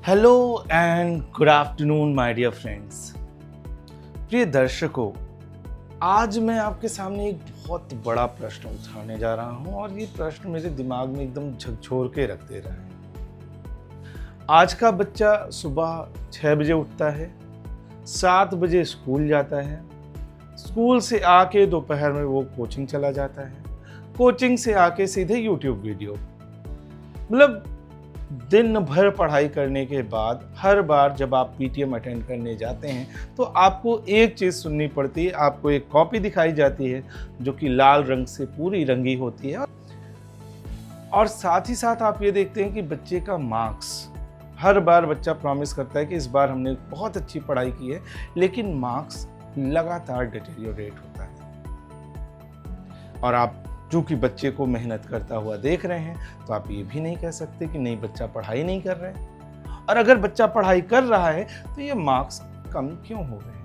Hello and good afternoon my dear friends. प्रिय दर्शकों, आज मैं आपके सामने एक बहुत बड़ा प्रश्न उठाने जा रहा हूं और ये प्रश्न मेरे दिमाग में एकदम झकझोर के रख दे रहा है। आज का बच्चा सुबह 6 बजे उठता है, 7 बजे स्कूल जाता है, स्कूल से आके दोपहर में वो कोचिंग चला जाता है, कोचिंग से आके सीधे यूट्यूब वीडियो। मतलब दिन भर पढ़ाई करने के बाद हर बार जब आप पीटीएम अटेंड करने जाते हैं तो आपको एक चीज़ सुननी पड़ती है। आपको एक कॉपी दिखाई जाती है जो कि लाल रंग से पूरी रंगी होती है और साथ ही साथ आप ये देखते हैं कि बच्चे का मार्क्स, हर बार बच्चा प्रॉमिस करता है कि इस बार हमने बहुत अच्छी पढ़ाई की है, लेकिन मार्क्स लगातार डिटेरियोरेट होता है। और आप चूंकि बच्चे को मेहनत करता हुआ देख रहे हैं तो आप ये भी नहीं कह सकते कि नहीं, बच्चा पढ़ाई नहीं कर रहा है। और अगर बच्चा पढ़ाई कर रहा है तो ये मार्क्स कम क्यों हो रहे हैं?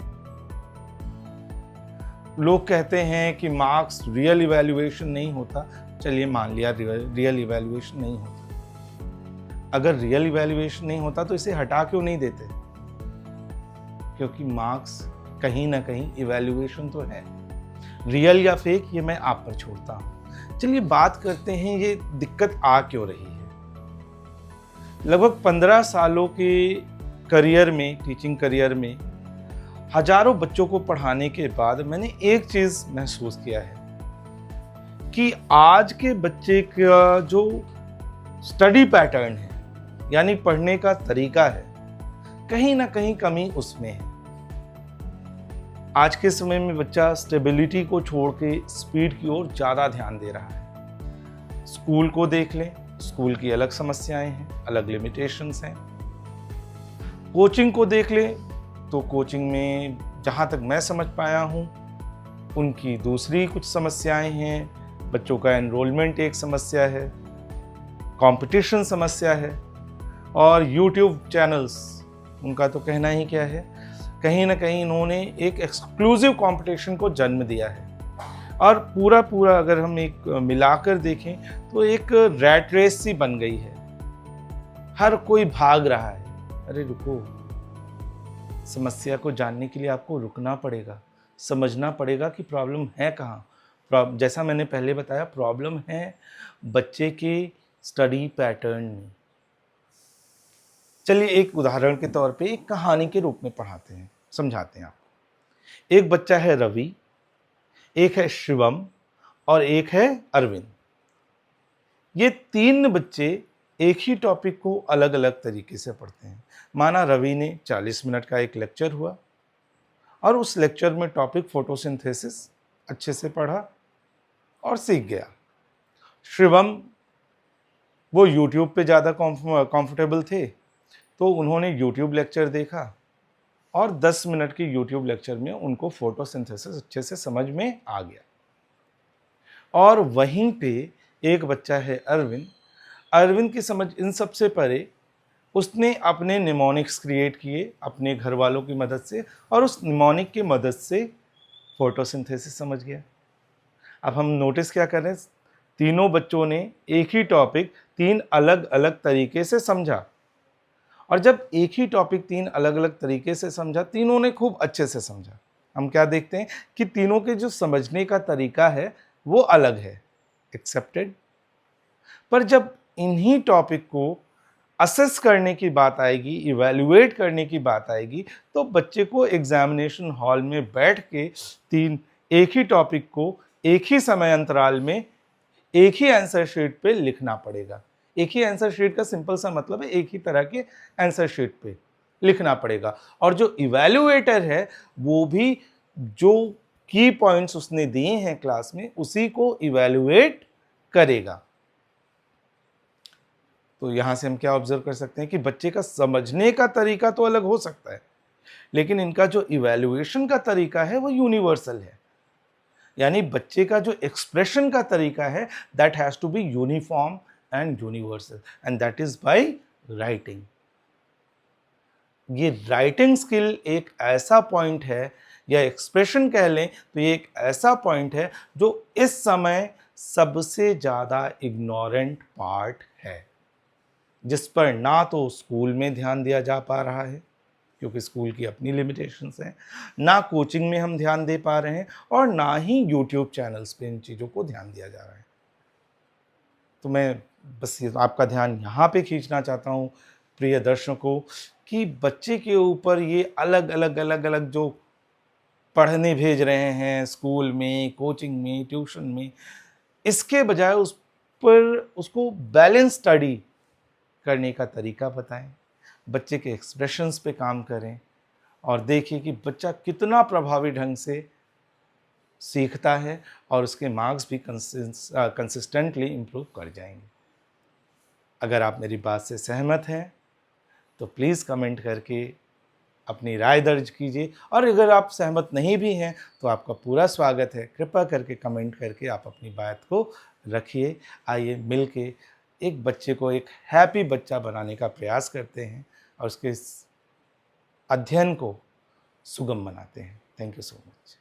लोग कहते हैं कि मार्क्स रियल इवैल्यूएशन नहीं होता। चलिए मान लिया रियल इवैल्यूएशन नहीं होता। अगर रियल इवैल्यूएशन नहीं होता तो इसे हटा क्यों नहीं देते? क्योंकि मार्क्स कहीं ना कहीं इवैल्यूएशन तो है। रियल या फेक ये मैं आप पर छोड़ता हूं। चलिए बात करते हैं ये दिक्कत आ क्यों रही है। लगभग 15 सालों के करियर में, टीचिंग करियर में हजारों बच्चों को पढ़ाने के बाद मैंने एक चीज महसूस किया है कि आज के बच्चे का जो स्टडी पैटर्न है, यानी पढ़ने का तरीका है, कहीं ना कहीं कमी उसमें है। आज के समय में बच्चा स्टेबिलिटी को छोड़ के स्पीड की ओर ज़्यादा ध्यान दे रहा है। स्कूल को देख लें, स्कूल की अलग समस्याएं हैं, अलग लिमिटेशंस हैं। कोचिंग को देख लें तो कोचिंग में जहाँ तक मैं समझ पाया हूँ उनकी दूसरी कुछ समस्याएं हैं। बच्चों का एनरोलमेंट एक समस्या है, कंपटीशन समस्या है, और यूट्यूब चैनल्स, उनका तो कहना ही क्या है। कहीं ना कहीं इन्होंने एक एक्सक्लूसिव कंपटीशन को जन्म दिया है और पूरा अगर हम एक मिलाकर देखें तो एक रैट रेस सी बन गई है। हर कोई भाग रहा है। अरे रुको, समस्या को जानने के लिए आपको रुकना पड़ेगा, समझना पड़ेगा कि प्रॉब्लम है कहाँ। जैसा मैंने पहले बताया, प्रॉब्लम है बच्चे के स्टडी पैटर्न में। चलिए एक उदाहरण के तौर पे एक कहानी के रूप में पढ़ाते हैं, समझाते हैं आपको। एक बच्चा है रवि, एक है शिवम और एक है अरविंद। ये 3 बच्चे एक ही टॉपिक को अलग अलग तरीके से पढ़ते हैं। माना रवि ने 40 मिनट का एक लेक्चर हुआ और उस लेक्चर में टॉपिक फोटोसिंथेसिस अच्छे से पढ़ा और सीख गया। शिवम वो यूट्यूब पे ज़्यादा कंफर्टेबल थे तो उन्होंने यूट्यूब लेक्चर देखा और 10 मिनट की यूट्यूब लेक्चर में उनको फोटोसिंथेसिस अच्छे से समझ में आ गया। और वहीं पे एक बच्चा है अरविंद। अरविंद की समझ इन सब से परे, उसने अपने निमोनिक्स क्रिएट किए अपने घर वालों की मदद से और उस निमोनिक की मदद से फोटोसिंथेसिस समझ गया। अब हम नोटिस क्या कर रहे हैं, तीनों बच्चों ने एक ही टॉपिक 3 अलग अलग तरीके से समझा। और जब एक ही टॉपिक 3 अलग अलग तरीके से समझा, तीनों ने खूब अच्छे से समझा। हम क्या देखते हैं कि तीनों के जो समझने का तरीका है वो अलग है, एक्सेप्टेड। पर जब इन्हीं टॉपिक को असेस करने की बात आएगी, इवैल्यूएट करने की बात आएगी, तो बच्चे को एग्जामिनेशन हॉल में बैठ के 3 एक ही टॉपिक को एक ही समय अंतराल में एक ही आंसर शीट पे लिखना पड़ेगा। एक ही आंसर शीट का सिंपल सा मतलब है एक ही तरह के आंसर शीट पे लिखना पड़ेगा। और जो इवैल्यूएटर है वो भी जो की पॉइंट्स उसने दिए हैं क्लास में उसी को इवैल्यूएट करेगा। तो यहां से हम क्या ऑब्जर्व कर सकते हैं कि बच्चे का समझने का तरीका तो अलग हो सकता है, लेकिन इनका जो इवैल्यूएशन का तरीका है वो यूनिवर्सल है। यानी बच्चे का जो एक्सप्रेशन का तरीका है that has to be uniform and universal, and that is by writing. ये राइटिंग स्किल एक ऐसा पॉइंट है, या एक्सप्रेशन कह लें तो ये एक ऐसा पॉइंट है जो इस समय सबसे ज़्यादा इग्नोरेंट पार्ट है। जिस पर ना तो स्कूल में ध्यान दिया जा पा रहा है, क्योंकि स्कूल की अपनी लिमिटेशंस हैं, ना कोचिंग में हम ध्यान दे पा रहे हैं, और ना ही यूट्यूब चैनल्स पे इन चीज़ों को ध्यान दिया जा रहा है। तो मैं बस ये आपका ध्यान यहाँ पे खींचना चाहता हूँ प्रिय दर्शकों, कि बच्चे के ऊपर ये अलग-अलग जो पढ़ने भेज रहे हैं स्कूल में, कोचिंग में, ट्यूशन में, इसके बजाय उस पर उसको बैलेंस स्टडी करने का तरीका बताएं, बच्चे के एक्सप्रेशंस पे काम करें, और देखिए कि बच्चा कितना प्रभावी ढंग से सीखता है और उसके मार्क्स भी कंसिस्टेंटली इम्प्रूव कर जाएंगे। अगर आप मेरी बात से सहमत हैं तो प्लीज़ कमेंट करके अपनी राय दर्ज कीजिए, और अगर आप सहमत नहीं भी हैं तो आपका पूरा स्वागत है, कृपया करके कमेंट करके आप अपनी बात को रखिए। आइए मिल के एक बच्चे को एक हैप्पी बच्चा बनाने का प्रयास करते हैं और उसके अध्ययन को सुगम बनाते हैं। Thank you so much.